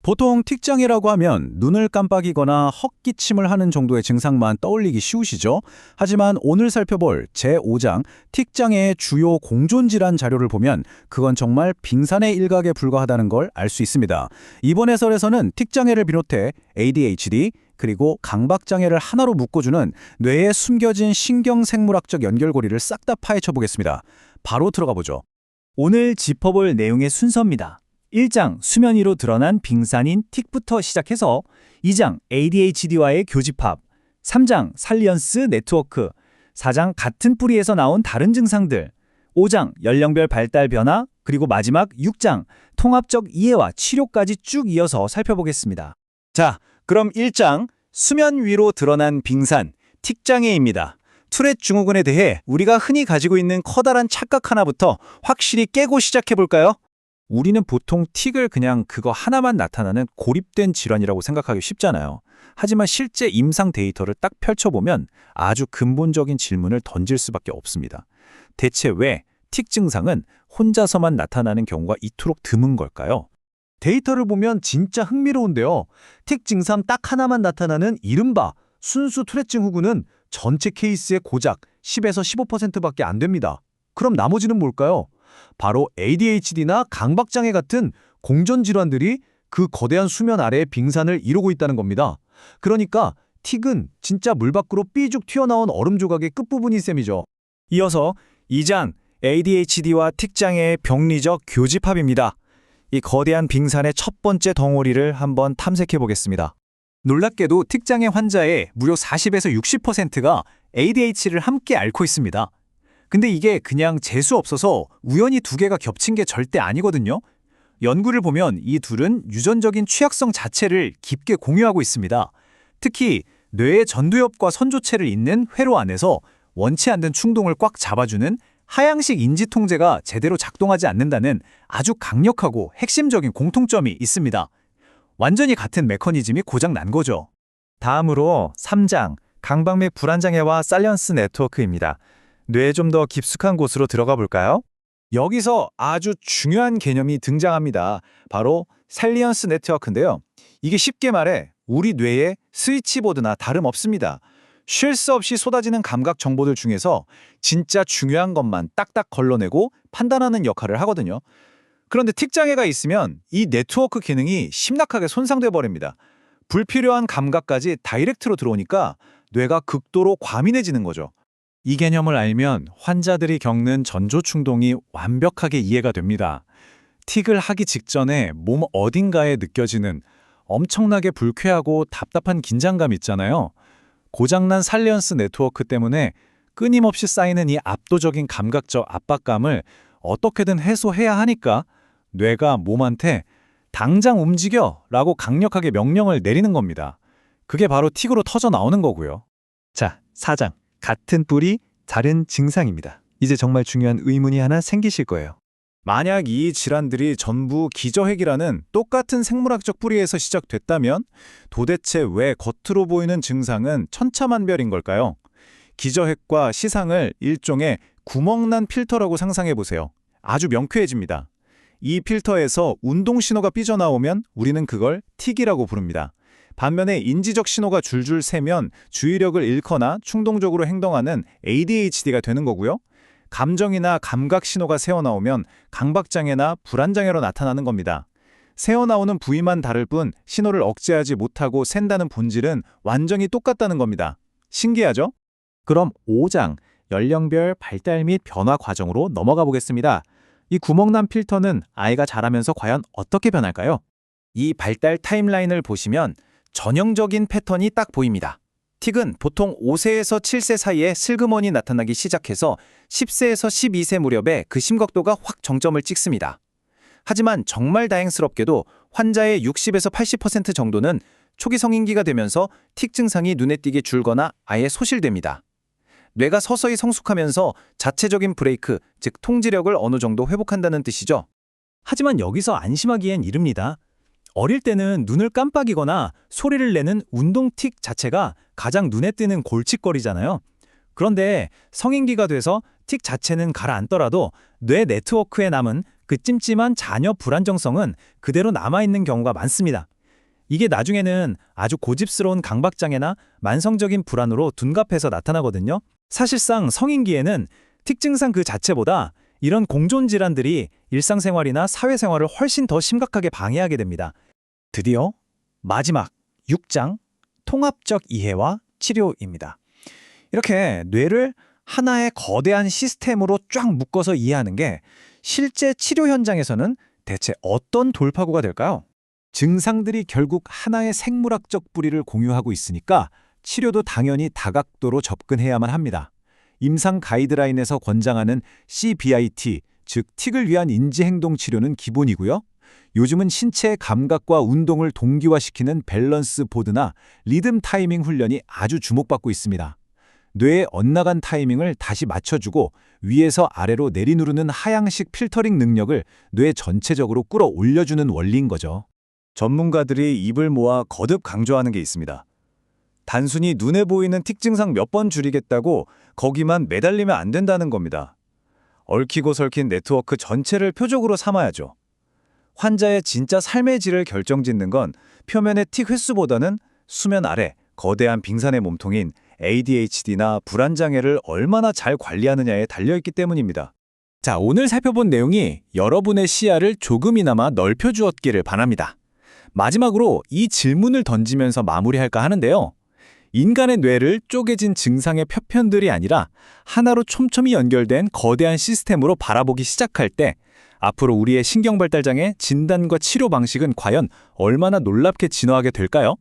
보통 틱장애라고 하면 눈을 깜빡이거나 헛기침을 하는 정도의 증상만 떠올리기 쉬우시죠? 하지만 오늘 살펴볼 제5장 틱장애의 주요 공존질환 자료를 보면 그건 정말 빙산의 일각에 불과하다는 걸 알 수 있습니다. 이번 해설에서는 틱장애를 비롯해 ADHD, 그리고 강박장애를 하나로 묶어주는 뇌에 숨겨진 신경생물학적 연결고리를 싹 다 파헤쳐 보겠습니다. 바로 들어가 보죠. 오늘 짚어볼 내용의 순서입니다. 1장 수면 위로 드러난 빙산인 틱부터 시작해서 2장 ADHD와의 교집합, 3장 살리언스 네트워크, 4장 같은 뿌리에서 나온 다른 증상들, 5장 연령별 발달 변화, 그리고 마지막 6장 통합적 이해와 치료까지 쭉 이어서 살펴보겠습니다. 자, 그럼 1장 수면 위로 드러난 빙산, 틱장애입니다. 투렛 증후군에 대해 우리가 흔히 가지고 있는 커다란 착각 하나부터 확실히 깨고 시작해볼까요? 우리는 보통 틱을 그냥 그거 하나만 나타나는 고립된 질환이라고 생각하기 쉽잖아요. 하지만 실제 임상 데이터를 딱 펼쳐보면 아주 근본적인 질문을 던질 수밖에 없습니다. 대체 왜 틱 증상은 혼자서만 나타나는 경우가 이토록 드문 걸까요? 데이터를 보면 진짜 흥미로운데요. 틱 증상 딱 하나만 나타나는 이른바 순수 투렛 증후군은 전체 케이스의 고작 10에서 15%밖에 안 됩니다. 그럼 나머지는 뭘까요? 바로 ADHD나 강박장애 같은 공존 질환들이 그 거대한 수면 아래의 빙산을 이루고 있다는 겁니다. 그러니까 틱은 진짜 물 밖으로 삐죽 튀어나온 얼음 조각의 끝부분인 셈이죠. 이어서 2장 ADHD와 틱장애의 병리적 교집합입니다. 이 거대한 빙산의 첫 번째 덩어리를 한번 탐색해 보겠습니다. 놀랍게도 틱장애 환자의 무려 40에서 60%가 ADHD를 함께 앓고 있습니다. 근데 이게 그냥 재수 없어서 우연히 두 개가 겹친 게 절대 아니거든요. 연구를 보면 이 둘은 유전적인 취약성 자체를 깊게 공유하고 있습니다. 특히 뇌의 전두엽과 선조체를 잇는 회로 안에서 원치 않는 충동을 꽉 잡아주는 하향식 인지 통제가 제대로 작동하지 않는다는 아주 강력하고 핵심적인 공통점이 있습니다. 완전히 같은 메커니즘이 고장 난 거죠. 다음으로 3장 강박맥 불안장애와 살리언스 네트워크입니다. 뇌에 좀 더 깊숙한 곳으로 들어가 볼까요? 여기서 아주 중요한 개념이 등장합니다. 바로 살리언스 네트워크인데요. 이게 쉽게 말해 우리 뇌의 스위치보드나 다름없습니다. 쉴 새 없이 쏟아지는 감각 정보들 중에서 진짜 중요한 것만 딱딱 걸러내고 판단하는 역할을 하거든요. 그런데 틱장애가 있으면 이 네트워크 기능이 심각하게 손상돼 버립니다. 불필요한 감각까지 다이렉트로 들어오니까 뇌가 극도로 과민해지는 거죠. 이 개념을 알면 환자들이 겪는 전조 충동이 완벽하게 이해가 됩니다. 틱을 하기 직전에 몸 어딘가에 느껴지는 엄청나게 불쾌하고 답답한 긴장감 있잖아요. 고장난 살리언스 네트워크 때문에 끊임없이 쌓이는 이 압도적인 감각적 압박감을 어떻게든 해소해야 하니까 뇌가 몸한테 당장 움직여 라고 강력하게 명령을 내리는 겁니다. 그게 바로 틱으로 터져 나오는 거고요. 자, 4장 같은 뿌리 다른 증상입니다. 이제 정말 중요한 의문이 하나 생기실 거예요. 만약 이 질환들이 전부 기저핵이라는 똑같은 생물학적 뿌리에서 시작됐다면 도대체 왜 겉으로 보이는 증상은 천차만별인 걸까요? 기저핵과 시상을 일종의 구멍난 필터라고 상상해 보세요. 아주 명쾌해집니다. 이 필터에서 운동 신호가 삐져나오면 우리는 그걸 틱이라고 부릅니다. 반면에 인지적 신호가 줄줄 새면 주의력을 잃거나 충동적으로 행동하는 ADHD가 되는 거고요. 감정이나 감각 신호가 새어나오면 강박장애나 불안장애로 나타나는 겁니다. 새어나오는 부위만 다를 뿐 신호를 억제하지 못하고 샌다는 본질은 완전히 똑같다는 겁니다. 신기하죠? 그럼 5장 연령별 발달 및 변화 과정으로 넘어가 보겠습니다. 이 구멍난 필터는 아이가 자라면서 과연 어떻게 변할까요? 이 발달 타임라인을 보시면 전형적인 패턴이 딱 보입니다. 틱은 보통 5세에서 7세 사이에 슬그머니 나타나기 시작해서 10세에서 12세 무렵에 그 심각도가 확 정점을 찍습니다. 하지만 정말 다행스럽게도 환자의 60에서 80% 정도는 초기 성인기가 되면서 틱 증상이 눈에 띄게 줄거나 아예 소실됩니다. 뇌가 서서히 성숙하면서 자체적인 브레이크, 즉 통지력을 어느 정도 회복한다는 뜻이죠. 하지만 여기서 안심하기엔 이릅니다. 어릴 때는 눈을 깜빡이거나 소리를 내는 운동 틱 자체가 가장 눈에 띄는 골칫거리잖아요. 그런데 성인기가 돼서 틱 자체는 가라앉더라도 뇌 네트워크에 남은 그 찜찜한 자녀 불안정성은 그대로 남아있는 경우가 많습니다. 이게 나중에는 아주 고집스러운 강박장애나 만성적인 불안으로 둔갑해서 나타나거든요. 사실상 성인기에는 틱 증상 그 자체보다 이런 공존 질환들이 일상생활이나 사회생활을 훨씬 더 심각하게 방해하게 됩니다. 드디어 마지막 6장 통합적 이해와 치료입니다. 이렇게 뇌를 하나의 거대한 시스템으로 쫙 묶어서 이해하는 게 실제 치료 현장에서는 대체 어떤 돌파구가 될까요? 증상들이 결국 하나의 생물학적 뿌리를 공유하고 있으니까 치료도 당연히 다각도로 접근해야만 합니다. 임상 가이드라인에서 권장하는 CBIT, 즉 틱을 위한 인지행동 치료는 기본이고요. 요즘은 신체의 감각과 운동을 동기화시키는 밸런스 보드나 리듬 타이밍 훈련이 아주 주목받고 있습니다. 뇌의 엇나간 타이밍을 다시 맞춰주고 위에서 아래로 내리누르는 하향식 필터링 능력을 뇌 전체적으로 끌어올려주는 원리인 거죠. 전문가들이 입을 모아 거듭 강조하는 게 있습니다. 단순히 눈에 보이는 틱 증상 몇 번 줄이겠다고 거기만 매달리면 안 된다는 겁니다. 얽히고 설킨 네트워크 전체를 표적으로 삼아야죠. 환자의 진짜 삶의 질을 결정짓는 건 표면의 틱 횟수보다는 수면 아래 거대한 빙산의 몸통인 ADHD나 불안장애를 얼마나 잘 관리하느냐에 달려있기 때문입니다. 자, 오늘 살펴본 내용이 여러분의 시야를 조금이나마 넓혀주었기를 바랍니다. 마지막으로 이 질문을 던지면서 마무리할까 하는데요. 인간의 뇌를 쪼개진 증상의 표편들이 아니라 하나로 촘촘히 연결된 거대한 시스템으로 바라보기 시작할 때 앞으로 우리의 신경발달장애 진단과 치료 방식은 과연 얼마나 놀랍게 진화하게 될까요?